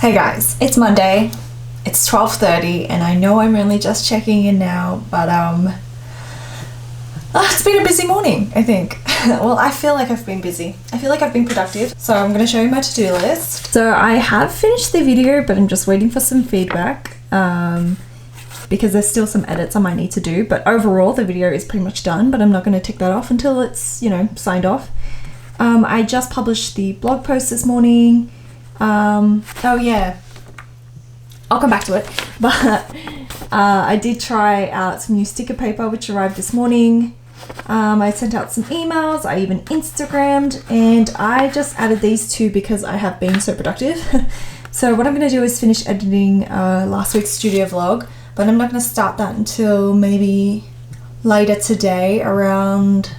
Hey guys, it's Monday. It's 12:30 and I know I'm only just checking in now, but it's been a busy morning, I think. Well, I feel like I've been busy. I feel like I've been productive. So I'm going to show you my to-do list. So I have finished the video, but I'm just waiting for some feedback because there's still some edits I might need to do. But overall, the video is pretty much done, but I'm not going to tick that off until it's, signed off. I just published the blog post this morning. Oh yeah, I'll come back to it, but I did try out some new sticker paper which arrived this morning. I sent out some emails, I even Instagrammed, and I just added these two because I have been so productive. So what I'm going to do is finish editing last week's studio vlog, but I'm not going to start that until maybe later today around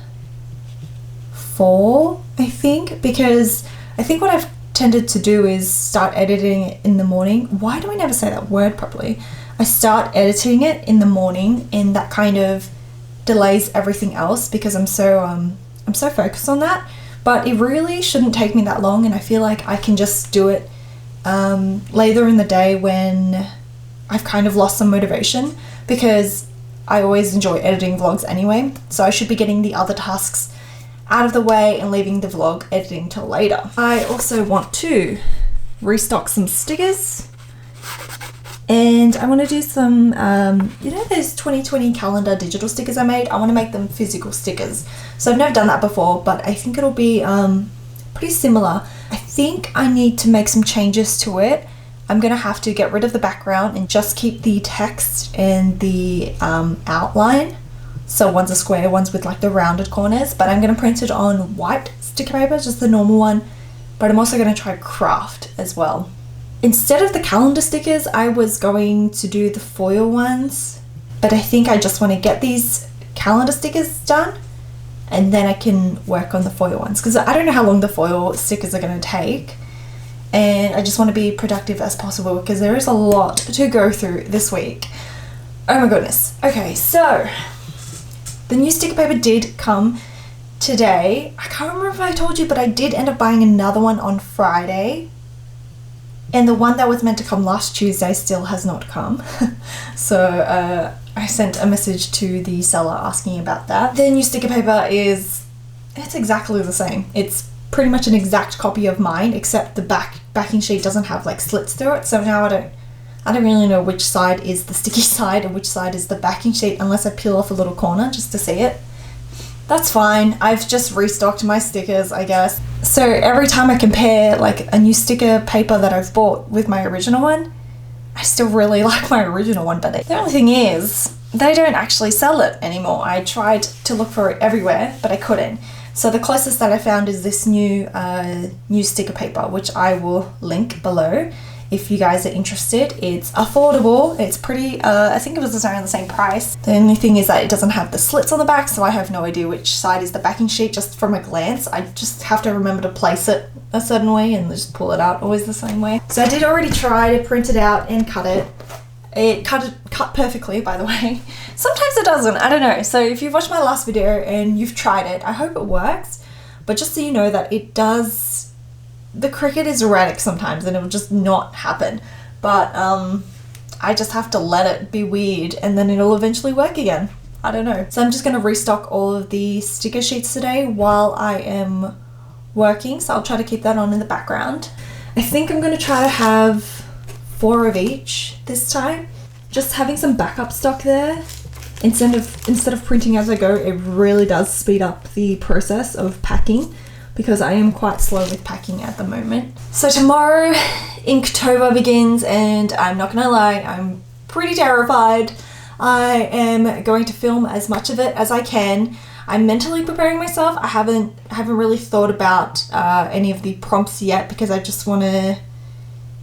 4, I think, because I think what I've tended to do is start editing it in the morning. Why do I never say that word properly? I start editing it in the morning, and that kind of delays everything else because I'm so focused on that. But it really shouldn't take me that long, and I feel like I can just do it later in the day when I've kind of lost some motivation, because I always enjoy editing vlogs anyway, so I should be getting the other tasks out of the way and leaving the vlog editing till later. I also want to restock some stickers, and I want to do some those 2020 calendar digital stickers I made. I want to make them physical stickers, so I've never done that before, but I think it'll be pretty similar. I think I need to make some changes to it. I'm gonna have to get rid of the background and just keep the text and the outline. So one's a square, one's with like the rounded corners, but I'm going to print it on white sticker paper, just the normal one, but I'm also going to try craft as well. Instead of the calendar stickers, I was going to do the foil ones, but I think I just want to get these calendar stickers done and then I can work on the foil ones, because I don't know how long the foil stickers are going to take, and I just want to be productive as possible because there is a lot to go through this week. Oh my goodness. Okay, so the new sticker paper did come today. I can't remember if I told you, but I did end up buying another one on Friday. And the one that was meant to come last Tuesday still has not come. So I sent a message to the seller asking about that. The new sticker paper it's exactly the same. It's pretty much an exact copy of mine, except the backing sheet doesn't have like slits through it. So now I don't really know which side is the sticky side and which side is the backing sheet unless I peel off a little corner just to see it. That's fine. I've just restocked my stickers, I guess. So every time I compare like a new sticker paper that I've bought with my original one, I still really like my original one, but the only thing is they don't actually sell it anymore. I tried to look for it everywhere, but I couldn't. So the closest that I found is this new sticker paper, which I will link below. If you guys are interested. It's affordable, it's pretty, I think it was around the same price. The only thing is that it doesn't have the slits on the back, so I have no idea which side is the backing sheet just from a glance. I just have to remember to place it a certain way and just pull it out always the same way. So I did already try to print it out and cut it. It cut perfectly, by the way. Sometimes it doesn't, I don't know. So if you've watched my last video and you've tried it, I hope it works. But just so you know that it does, the Cricut is erratic sometimes and it will just not happen, but I just have to let it be weird and then it'll eventually work again. I don't know. So I'm just going to restock all of the sticker sheets today while I am working, so I'll try to keep that on in the background. I think I'm going to try to have 4 of each this time. Just having some backup stock there instead of printing as I go, it really does speed up the process of packing, because I am quite slow with packing at the moment. So tomorrow, Inktober begins, and I'm not gonna lie, I'm pretty terrified. I am going to film as much of it as I can. I'm mentally preparing myself. I haven't really thought about any of the prompts yet, because I just want to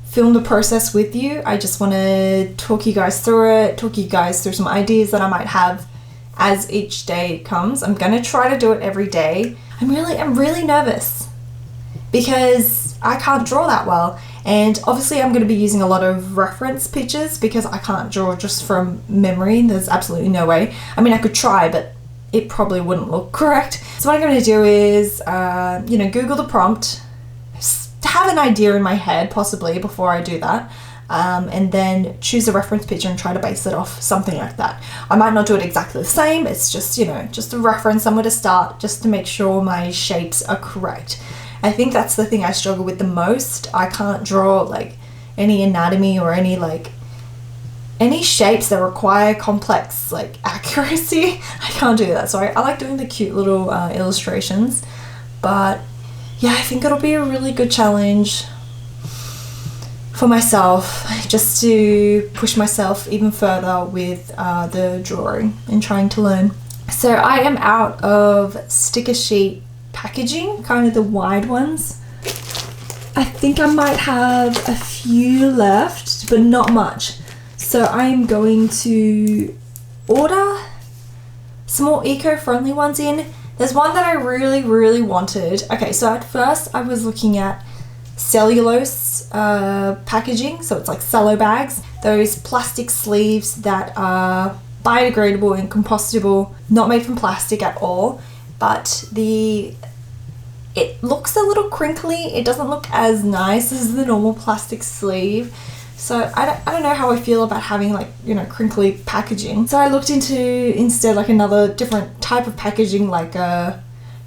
film the process with you. I just want to talk you guys through some ideas that I might have as each day comes. I'm gonna try to do it every day. I'm really nervous because I can't draw that well, and obviously I'm going to be using a lot of reference pictures because I can't draw just from memory. There's absolutely no way. I mean, I could try, but it probably wouldn't look correct. So what I'm going to do is Google the prompt, have an idea in my head possibly before I do that. And then choose a reference picture and try to base it off something like that. I might not do it exactly the same. It's just, you know, just a reference, somewhere to start, just to make sure my shapes are correct. I think that's the thing I struggle with the most. I can't draw like any anatomy or any shapes that require complex like accuracy. I can't do that. So I like doing the cute little illustrations. But yeah, I think it'll be a really good challenge for myself, just to push myself even further with the drawing and trying to learn. So I am out of sticker sheet packaging, kind of the wide ones. I think I might have a few left, but not much. So I'm going to order some more eco-friendly ones in. There's one that I really, really wanted. Okay, so at first I was looking at cellulose packaging, so it's like cello bags, those plastic sleeves that are biodegradable and compostable, not made from plastic at all, but it looks a little crinkly. It doesn't look as nice as the normal plastic sleeve. So I don't know how I feel about having like, you know, crinkly packaging. So I looked into instead like another different type of packaging, like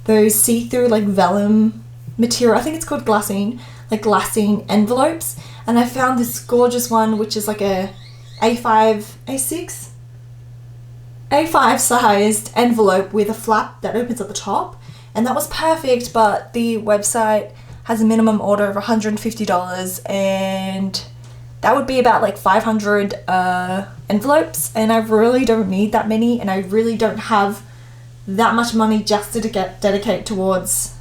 those see-through like vellum material. I think it's called glassine, like glassine envelopes. And I found this gorgeous one, which is like a A5 sized envelope with a flap that opens at the top. And that was perfect, but the website has a minimum order of $150, and that would be about like 500 envelopes, and I really don't need that many, and I really don't have that much money just to dedicate towards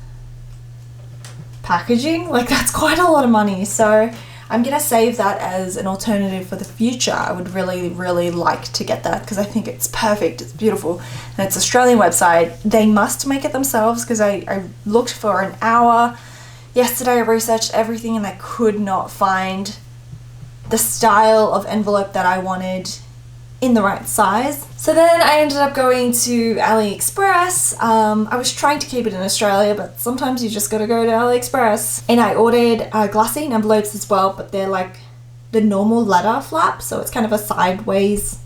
packaging. Like, that's quite a lot of money, so I'm gonna save that as an alternative for the future. I would really, really like to get that because I think it's perfect, it's beautiful, and it's an Australian website. They must make it themselves because I looked for an hour yesterday. I researched everything and I could not find the style of envelope that I wanted in the right size. So then I ended up going to AliExpress. I was trying to keep it in Australia, but sometimes you just gotta go to AliExpress. And I ordered glassine envelopes as well, but they're like the normal letter flap, so it's kind of a sideways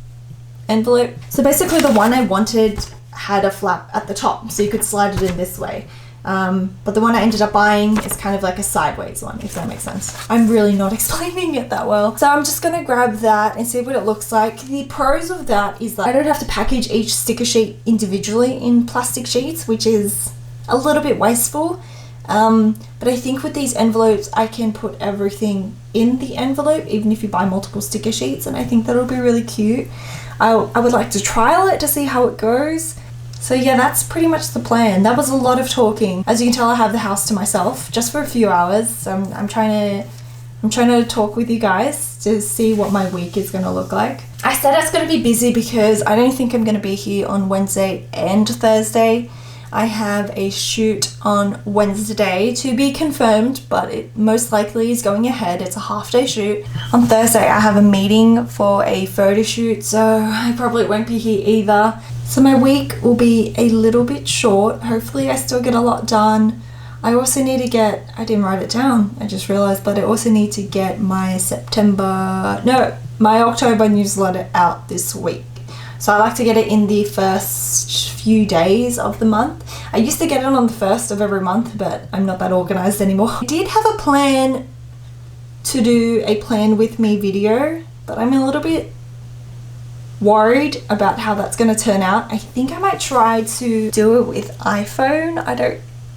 envelope. So basically the one I wanted had a flap at the top, so you could slide it in this way. But the one I ended up buying is kind of like a sideways one, if that makes sense. I'm really not explaining it that well. So I'm just gonna grab that and see what it looks like. The pros of that is that I don't have to package each sticker sheet individually in plastic sheets, which is a little bit wasteful. But I think with these envelopes, I can put everything in the envelope, even if you buy multiple sticker sheets, and I think that'll be really cute. I would like to trial it to see how it goes. So yeah, that's pretty much the plan. That was a lot of talking. As you can tell, I have the house to myself just for a few hours. So I'm trying to talk with you guys to see what my week is going to look like. I said it's going to be busy because I don't think I'm going to be here on Wednesday and Thursday. I have a shoot on Wednesday to be confirmed, but it most likely is going ahead. It's a half-day shoot. On Thursday, I have a meeting for a photo shoot, so I probably won't be here either. So my week will be a little bit short. Hopefully I still get a lot done. I also need to get, I didn't write it down, I just realized, but I also need to get my October newsletter out this week. So I like to get it in the first few days of the month. I used to get it on the first of every month, but I'm not that organized anymore. I did have a plan to do a plan with me video, but I'm a little bit worried about how that's going to turn out. I think I might try to do it with iPhone.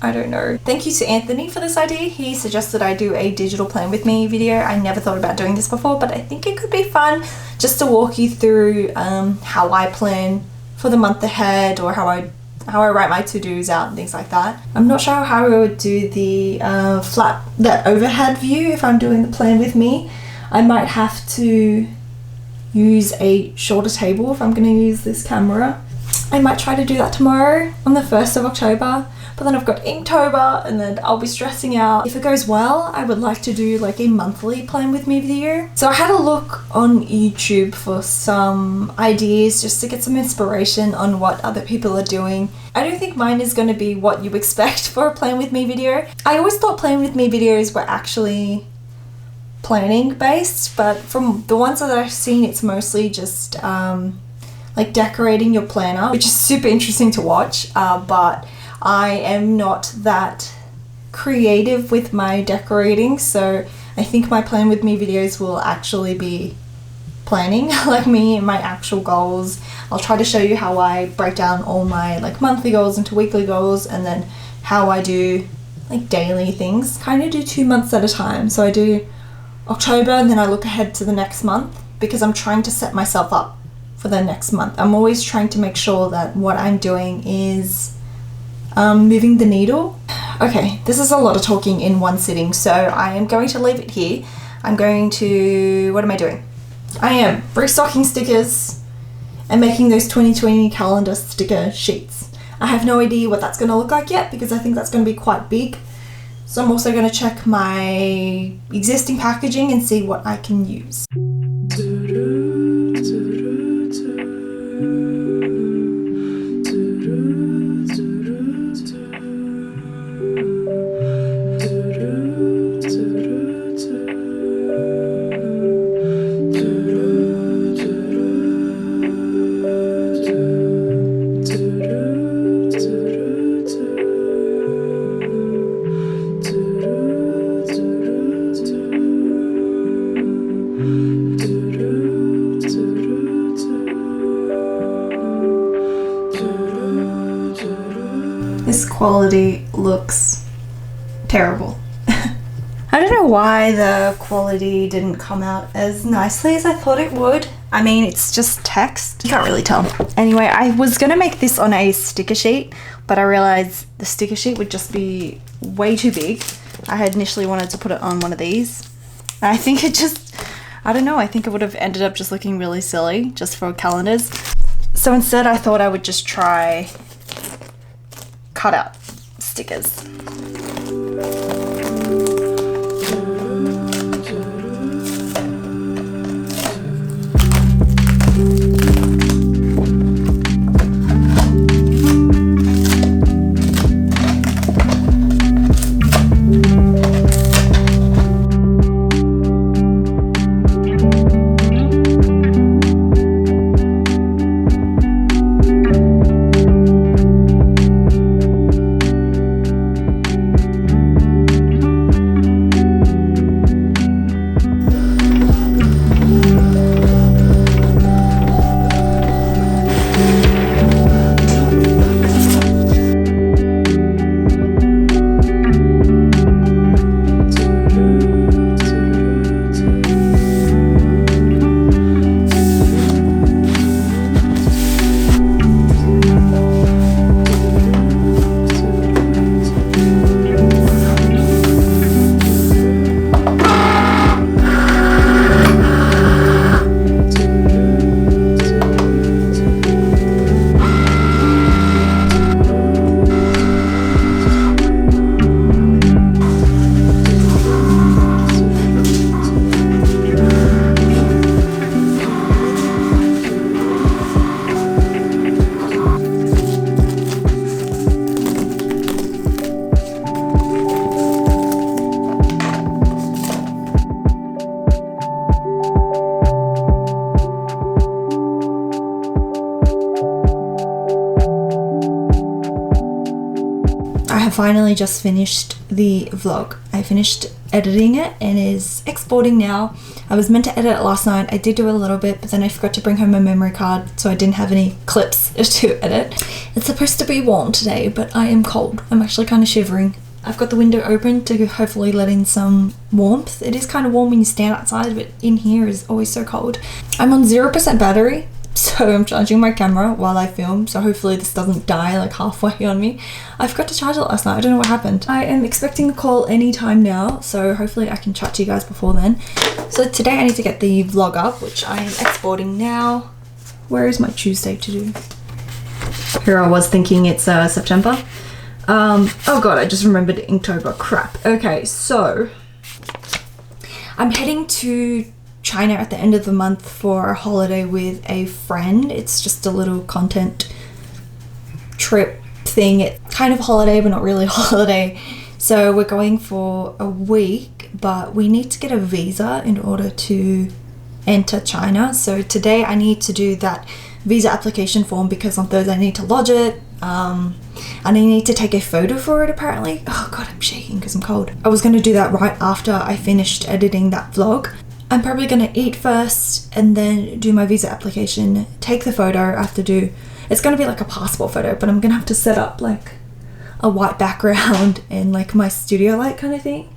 I don't know. Thank you to Anthony for this idea. He suggested I do a digital plan with me video. I never thought about doing this before, but I think it could be fun just to walk you through how I plan for the month ahead, or how I write my to-dos out and things like that. I'm not sure how I would do the that overhead view if I'm doing the plan with me. I might have to use a shorter table if I'm going to use this camera. I might try to do that tomorrow on the 1st of October, but then I've got Inktober and then I'll be stressing out. If it goes well, I would like to do like a monthly plan with me video. So I had a look on YouTube for some ideas just to get some inspiration on what other people are doing. I don't think mine is going to be what you expect for a plan with me video. I always thought plan with me videos were actually planning based, but from the ones that I've seen, it's mostly just like decorating your planner, which is super interesting to watch, but I am not that creative with my decorating, so I think my plan with me videos will actually be planning, like me and my actual goals. I'll try to show you how I break down all my like monthly goals into weekly goals, and then how I do like daily things. Kind of do 2 months at a time, so I do October and then I look ahead to the next month, because I'm trying to set myself up for the next month. I'm always trying to make sure that what I'm doing is moving the needle. Okay, this is a lot of talking in one sitting, so I am going to leave it here. I'm going to, what am I doing? I am restocking stickers and making those 2020 calendar sticker sheets. I have no idea what that's going to look like yet, because I think that's going to be quite big. So I'm also going to check my existing packaging and see what I can use. This quality looks terrible. I don't know why the quality didn't come out as nicely as I thought it would. I mean, it's just text. You can't really tell. Anyway, I was gonna make this on a sticker sheet, but I realized the sticker sheet would just be way too big. I had initially wanted to put it on one of these. I think it just, I don't know, I think it would have ended up just looking really silly just for calendars. So instead I thought I would just try cut out stickers. Finally just finished the vlog. I finished editing it and is exporting now. I was meant to edit it last night. I did do a little bit, but then I forgot to bring home a memory card, so I didn't have any clips to edit. It's supposed to be warm today, but I am cold. I'm actually kind of shivering. I've got the window open to hopefully let in some warmth. It is kind of warm when you stand outside, but in here is always so cold. I'm on 0% battery, so I'm charging my camera while I film, so hopefully this doesn't die like halfway on me. I forgot to charge it last night. I don't know what happened. I am expecting a call anytime now, so hopefully I can chat to you guys before then. So today I need to get the vlog up, which I am exporting now. Where is my Tuesday to do? Here I was thinking it's September. Oh god, I just remembered Inktober. Crap. Okay, so I'm heading to China at the end of the month for a holiday with a friend. It's just a little content trip thing. It's kind of a holiday, but not really a holiday. So we're going for a week, but we need to get a visa in order to enter China. So today I need to do that visa application form because on Thursday I need to lodge it. And I need to take a photo for it apparently. Oh god, I'm shaking because I'm cold. I was going to do that right after I finished editing that vlog. I'm probably going to eat first and then do my visa application, take the photo. I have to do, it's going to be like a passport photo, but I'm going to have to set up like a white background and like my studio light kind of thing.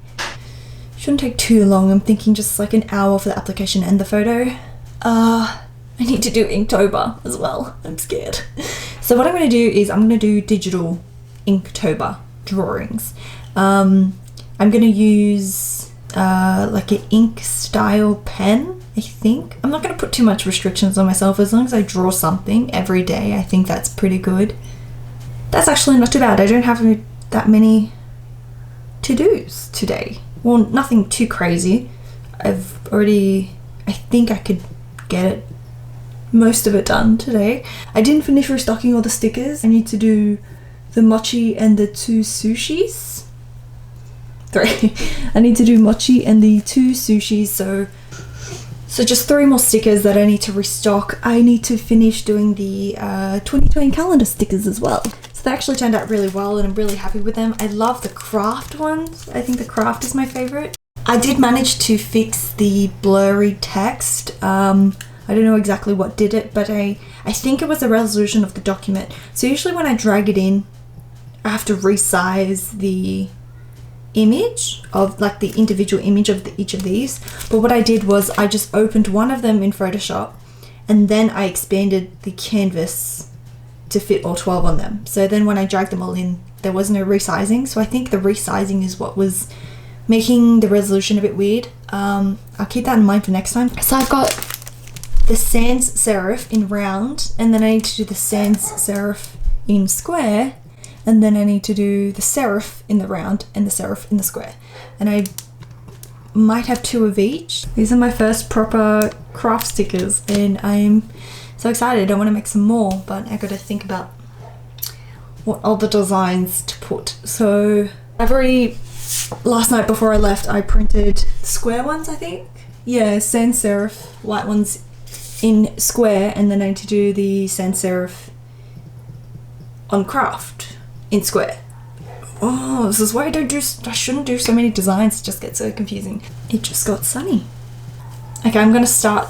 Shouldn't take too long. I'm thinking just like an hour for the application and the photo. I need to do Inktober as well. I'm scared. So what I'm going to do is I'm going to do digital Inktober drawings. I'm going to use like an ink style pen, I think. I'm not going to put too much restrictions on myself. As long as I draw something every day, I think that's pretty good. That's actually not too bad. I don't have that many to-dos today. Well, nothing too crazy. I think I could get it, most of it done today. I didn't finish restocking all the stickers. I need to do the mochi and the 2 sushis. Sorry. I need to do mochi and the 2 sushis, so just 3 more stickers that I need to restock. I need to finish doing the 2020 calendar stickers as well. So they actually turned out really well and I'm really happy with them. I love the craft ones. I think the craft is my favorite. I did manage to fix the blurry text. I don't know exactly what did it, but I think it was the resolution of the document. So usually when I drag it in, I have to resize the image of like the individual image of each of these. But what I did was I just opened one of them in Photoshop and then I expanded the canvas to fit all 12 on them. So then when I dragged them all in, there was no resizing. So I think the resizing is what was making the resolution a bit weird. I'll keep that in mind for next time. So I've got the sans serif in round, and then I need to do the sans serif in square, and then I need to do the serif in the round and the serif in the square. And I might have 2 of each. These are my first proper craft stickers and I'm so excited. I want to make some more, but I gotta think about what other designs to put. So last night before I left, I printed square ones, I think. Yeah, sans serif white ones in square, and then I need to do the sans serif on craft in square. Oh, this is why I shouldn't do so many designs. It just gets so confusing. It just got sunny. Okay, I'm gonna start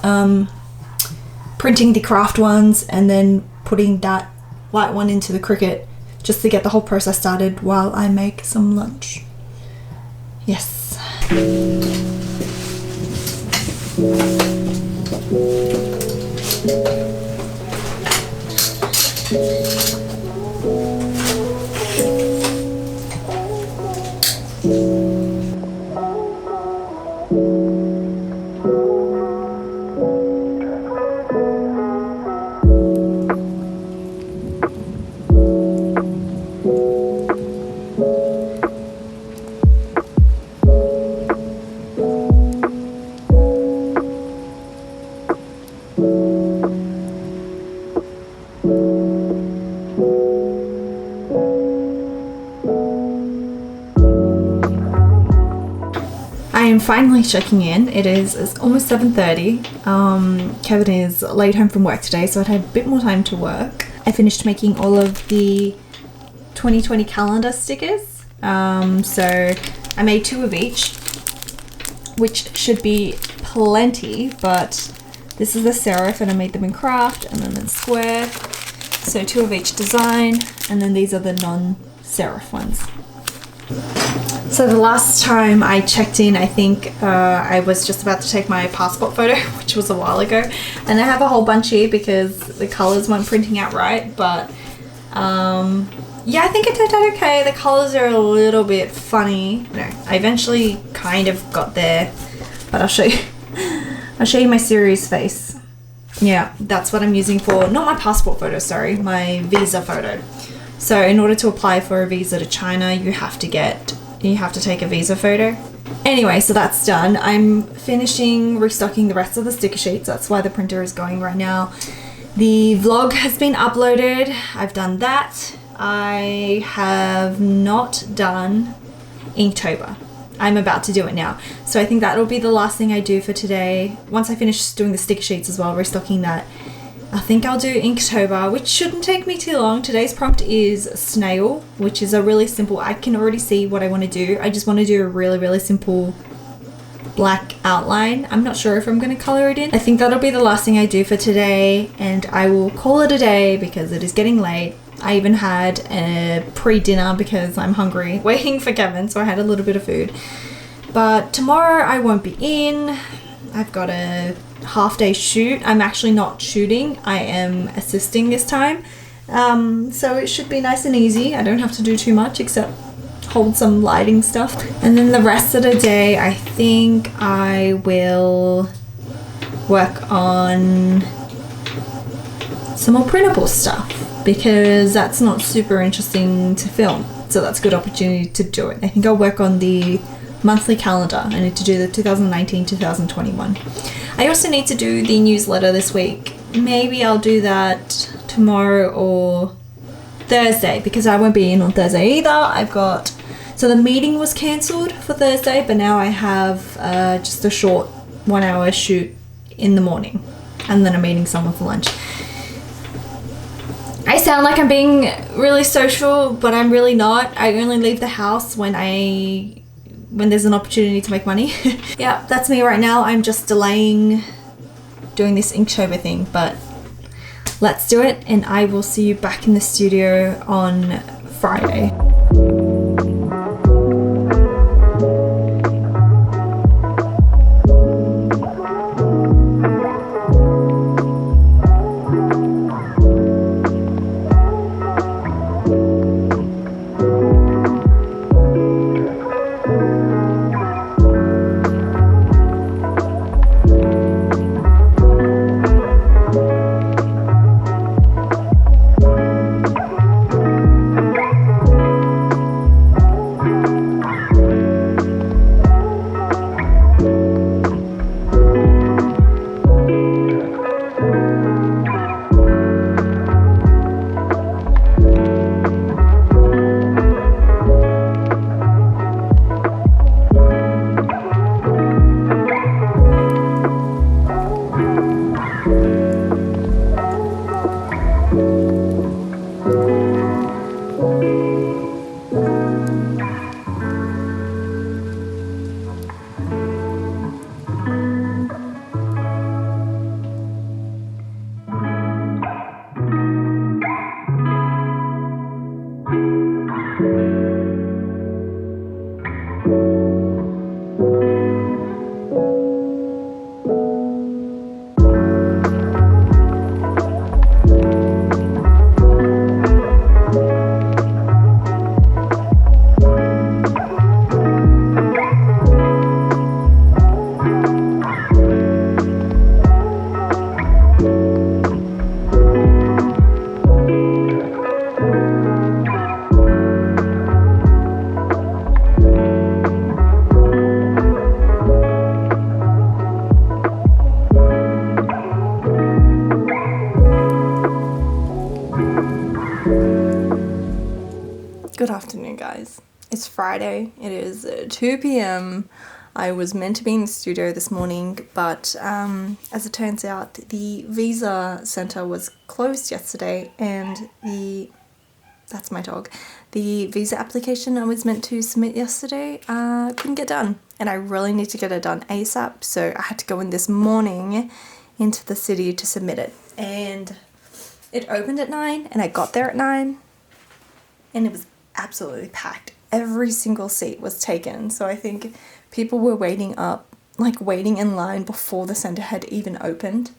printing the craft ones and then putting that white one into the Cricut just to get the whole process started while I make some lunch. Yes. I am finally checking in. It's almost 7:30. Kevin is late home from work today, so I had a bit more time to work. I finished making all of the 2020 calendar stickers. So I made 2 of each, which should be plenty, but this is the serif and I made them in craft and then in square. So 2 of each design, and then these are the non-serif ones. So the last time I checked in, I think I was just about to take my passport photo, which was a while ago. And I have a whole bunch here because the colors weren't printing out right, but yeah, I think it turned out okay. The colors are a little bit funny. No, I eventually kind of got there, but I'll show you my serious face. Yeah, that's what I'm using for, not my passport photo, sorry, my visa photo. So in order to apply for a visa to China, you have to take a visa photo. Anyway, so that's done. I'm finishing restocking the rest of the sticker sheets. That's why the printer is going right now. The vlog has been uploaded. I've done that. I have not done Inktober. I'm about to do it now. So I think that'll be the last thing I do for today. Once I finish doing the sticker sheets as well, restocking that, I think I'll do Inktober, which shouldn't take me too long. Today's prompt is snail, which is a really simple, I can already see what I want to do. I just want to do a really, really simple black outline. I'm not sure if I'm going to color it in. I think that'll be the last thing I do for today, and I will call it a day because it is getting late. I even had a pre-dinner because I'm hungry, waiting for Kevin, so I had a little bit of food. But tomorrow I won't be in. I've got a half-day shoot. I'm actually not shooting. I am assisting this time. So it should be nice and easy. I don't have to do too much except hold some lighting stuff. And then the rest of the day, I think I will work on some more printable stuff because that's not super interesting to film. So that's a good opportunity to do it. I think I'll work on the monthly calendar. I need to do the 2019-2021. I also need to do the newsletter this week. Maybe I'll do that tomorrow or Thursday because I won't be in on Thursday either. So the meeting was cancelled for Thursday, but now I have just a short 1 hour shoot in the morning and then I'm meeting someone for lunch. I sound like I'm being really social, but I'm really not. I only leave the house when there's an opportunity to make money. Yeah, that's me right now. I'm just delaying doing this Inktober thing, but let's do it and I will see you back in the studio on Friday. Good afternoon, guys. It's Friday. It is 2 p.m. I was meant to be in the studio this morning, but as it turns out, the visa center was closed yesterday, and that's my dog. The visa application I was meant to submit yesterday couldn't get done, and I really need to get it done ASAP, so I had to go in this morning into the city to submit it. And it opened at 9, and I got there at 9, and it was absolutely packed. Every single seat was taken, so I think people were waiting in line before the center had even opened.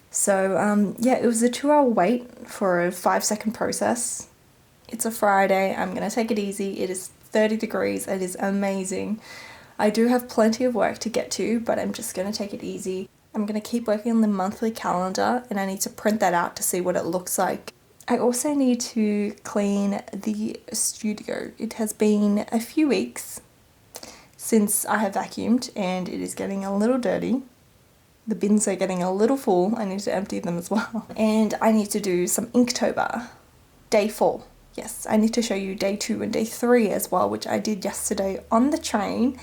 So yeah, it was a 2-hour wait for a 5-second process. It's a Friday. I'm gonna take it easy. It is 30 degrees. It is amazing. I do have plenty of work to get to, but I'm just gonna take it easy. I'm going to keep working on the monthly calendar, and I need to print that out to see what it looks like. I also need to clean the studio. It has been a few weeks since I have vacuumed, and it is getting a little dirty. The bins are getting a little full. I need to empty them as well. And I need to do some Inktober. Day 4. Yes, I need to show you day 2 and day 3 as well, which I did yesterday on the train.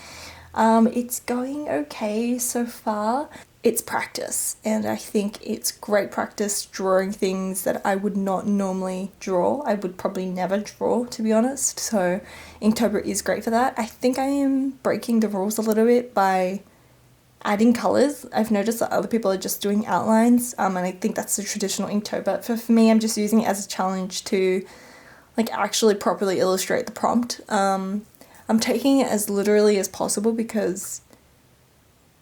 It's going okay so far. It's practice, and I think it's great practice drawing things that I would not normally draw. I would probably never draw, to be honest. So Inktober is great for that. I think I am breaking the rules a little bit by adding colours. I've noticed that other people are just doing outlines, and I think that's the traditional Inktober. But for me, I'm just using it as a challenge to like actually properly illustrate the prompt. I'm taking it as literally as possible because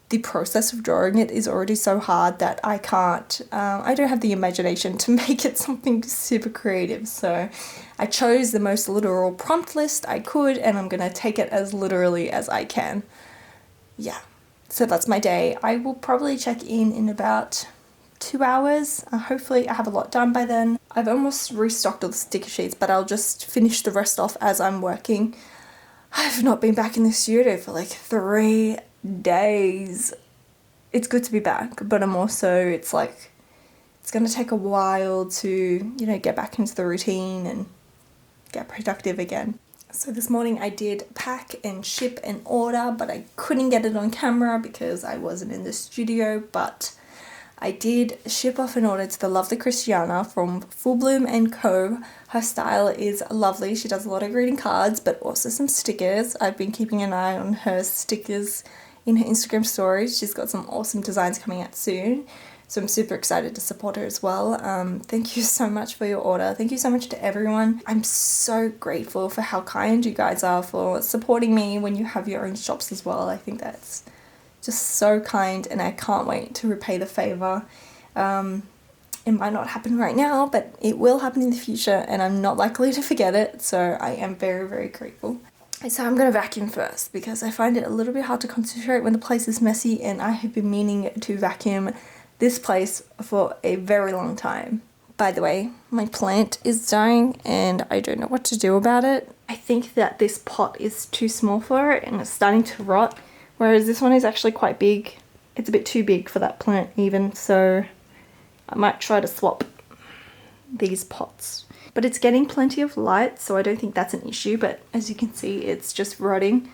the process of drawing it is already so hard that I don't have the imagination to make it something super creative. So I chose the most literal prompt list I could, and I'm going to take it as literally as I can. Yeah. So that's my day. I will probably check in about 2 hours. Hopefully I have a lot done by then. I've almost restocked all the sticker sheets, but I'll just finish the rest off as I'm working. I've not been back in the studio for like 3 days. It's good to be back, but it's going to take a while to, get back into the routine and get productive again. So this morning I did pack and ship an order, but I couldn't get it on camera because I wasn't in the studio, but I did ship off an order to the lovely Christiana from Full Bloom & Co. Her style is lovely. She does a lot of greeting cards, but also some stickers. I've been keeping an eye on her stickers in her Instagram stories. She's got some awesome designs coming out soon. So I'm super excited to support her as well. Thank you so much for your order. Thank you so much to everyone. I'm so grateful for how kind you guys are for supporting me when you have your own shops as well. I think that's just so kind, and I can't wait to repay the favor. It might not happen right now, but it will happen in the future, and I'm not likely to forget it. So I am very, very grateful. So I'm going to vacuum first because I find it a little bit hard to concentrate when the place is messy, and I have been meaning to vacuum this place for a very long time. By the way, my plant is dying and I don't know what to do about it. I think that this pot is too small for it and it's starting to rot, whereas this one is actually quite big. It's a bit too big for that plant even, so I might try to swap these pots. But it's getting plenty of light, so I don't think that's an issue, but as you can see, it's just rotting.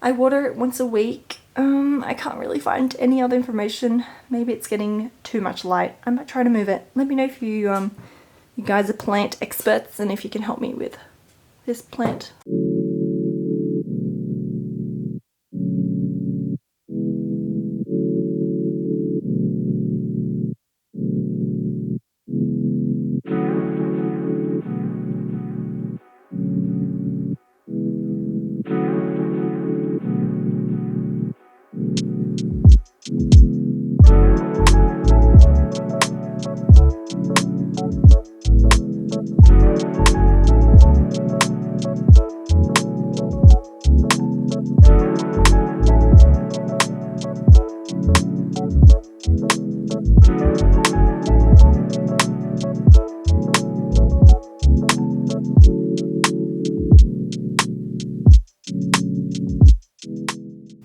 I water it once a week. I can't really find any other information. Maybe it's getting too much light. I might try to move it. Let me know if you guys are plant experts and if you can help me with this plant.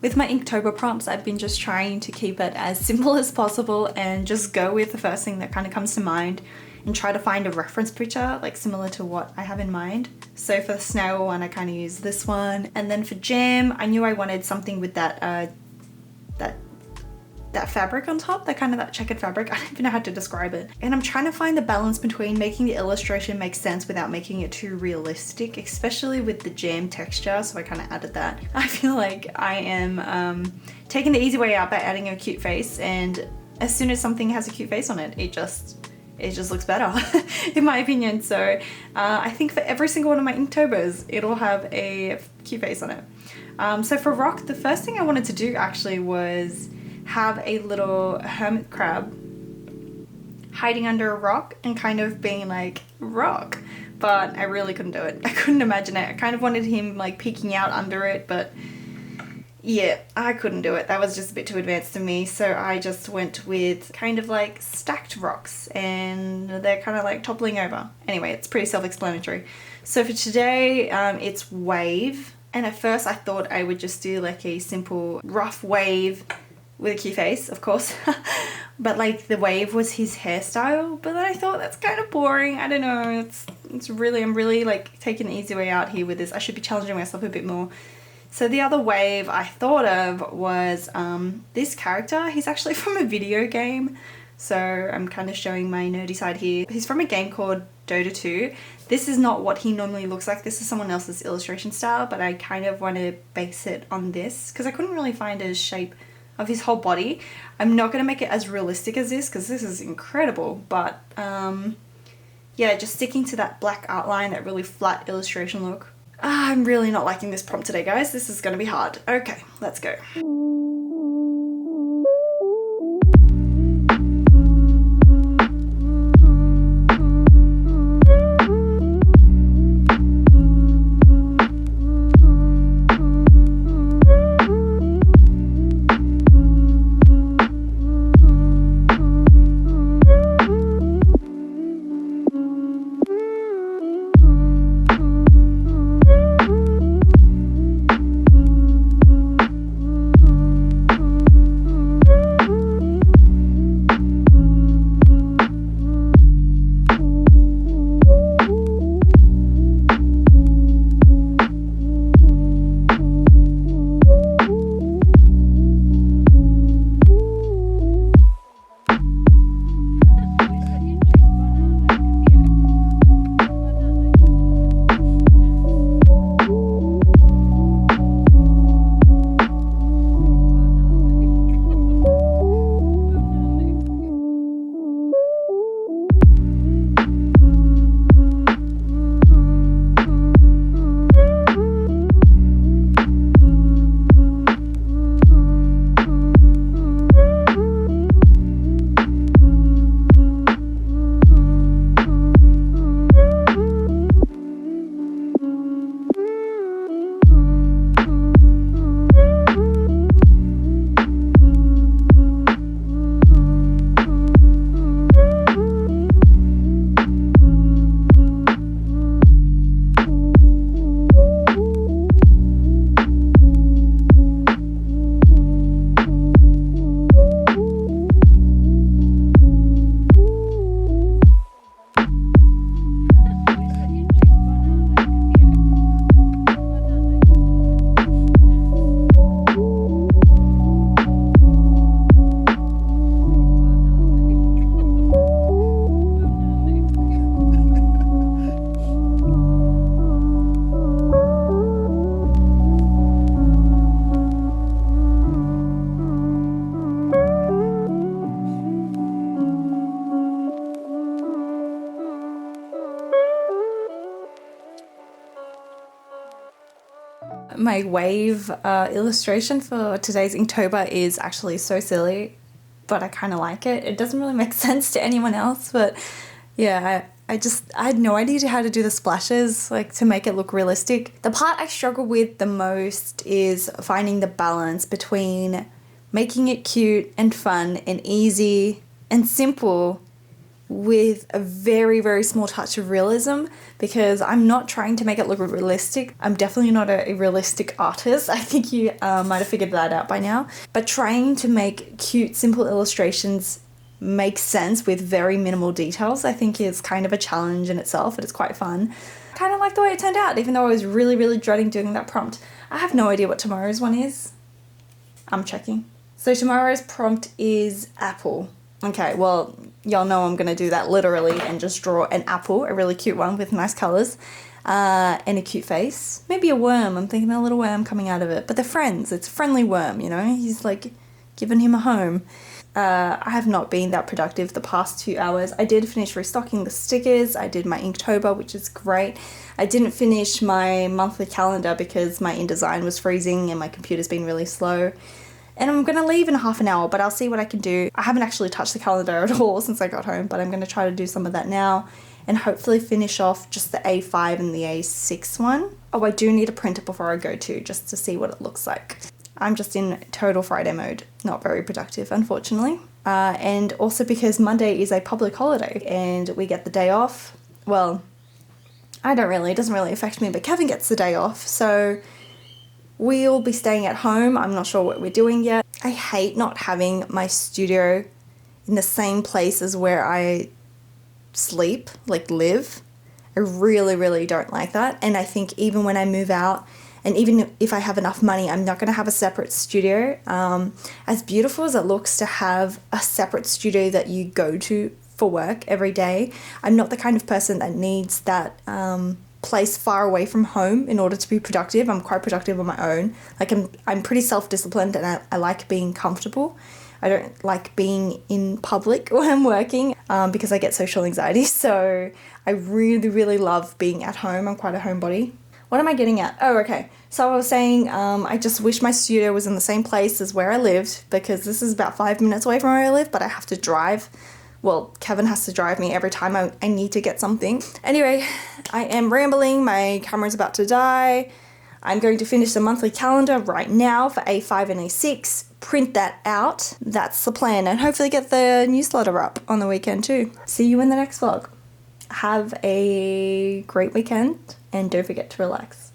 With my Inktober prompts, I've been just trying to keep it as simple as possible and just go with the first thing that kind of comes to mind and try to find a reference picture like similar to what I have in mind. So for the snail one, I kind of use this one, and then for jam, I knew I wanted something with that fabric on top, that checkered fabric. I don't even know how to describe it. And I'm trying to find the balance between making the illustration make sense without making it too realistic, especially with the jam texture, so I kind of added that. I feel like I am taking the easy way out by adding a cute face, and as soon as something has a cute face on it, it just looks better, in my opinion. So I think for every single one of my Inktobers, it'll have a cute face on it. So for rock, the first thing I wanted to do actually was have a little hermit crab hiding under a rock and kind of being like, rock, but I really couldn't do it. I couldn't imagine it. I kind of wanted him like peeking out under it, but yeah, I couldn't do it. That was just a bit too advanced to me. So I just went with kind of like stacked rocks, and they're kind of like toppling over. Anyway, it's pretty self-explanatory. So for today, it's wave. And at first I thought I would just do like a simple rough wave with a cute face, of course. But like the wave was his hairstyle. But then I thought that's kind of boring. I don't know. I'm really like taking the easy way out here with this. I should be challenging myself a bit more. So the other wave I thought of was this character. He's actually from a video game. So I'm kind of showing my nerdy side here. He's from a game called Dota 2. This is not what he normally looks like. This is someone else's illustration style, but I kind of want to base it on this because I couldn't really find a shape of his whole body. I'm not going to make it as realistic as this because this is incredible, but yeah, just sticking to that black outline, that really flat illustration look. I'm really not liking this prompt today, guys. This is going to be hard. Okay, let's go. My wave illustration for today's Inktober is actually so silly, but I kind of like it. It doesn't really make sense to anyone else, but yeah, I had no idea how to do the splashes, like to make it look realistic. The part I struggle with the most is finding the balance between making it cute and fun and easy and simple with a very, very small touch of realism, because I'm not trying to make it look realistic. I'm definitely not a realistic artist. I think you might have figured that out by now. But trying to make cute, simple illustrations make sense with very minimal details, I think is kind of a challenge in itself, but it's quite fun. Kind of like the way it turned out, even though I was really, really dreading doing that prompt. I have no idea what tomorrow's one is. I'm checking. So tomorrow's prompt is apple. Okay, well, y'all know I'm going to do that literally and just draw an apple, a really cute one with nice colours, and a cute face. Maybe a worm. I'm thinking a little worm coming out of it. But they're friends. It's a friendly worm, you know? He's like giving him a home. I have not been that productive the past 2 hours. I did finish restocking the stickers. I did my Inktober, which is great. I didn't finish my monthly calendar because my InDesign was freezing and my computer's been really slow. And I'm going to leave in half an hour, but I'll see what I can do. I haven't actually touched the calendar at all since I got home, but I'm going to try to do some of that now and hopefully finish off just the A5 and the A6 one. Oh, I do need to print it before I go to, just to see what it looks like. I'm just in total Friday mode. Not very productive, unfortunately. And also because Monday is a public holiday and we get the day off. Well, I don't really, it doesn't really affect me, but Kevin gets the day off. So we'll be staying at home. I'm not sure what we're doing yet. I hate not having my studio in the same place as where I sleep, like live. I really, really don't like that. And I think even when I move out, and even if I have enough money, I'm not going to have a separate studio. As beautiful as it looks to have a separate studio that you go to for work every day, I'm not the kind of person that needs that place far away from home in order to be productive. I'm quite productive on my own. Like I'm pretty self-disciplined, and I like being comfortable. I don't like being in public when I'm working because I get social anxiety. So I really, really love being at home. I'm quite a homebody. What am I getting at? Oh, okay. So I was saying I just wish my studio was in the same place as where I lived, because this is about 5 minutes away from where I live, but I have to drive. Well, Kevin has to drive me every time I need to get something. Anyway, I am rambling. My camera's about to die. I'm going to finish the monthly calendar right now for A5 and A6, print that out. That's the plan, and hopefully get the newsletter up on the weekend too. See you in the next vlog. Have a great weekend, and don't forget to relax.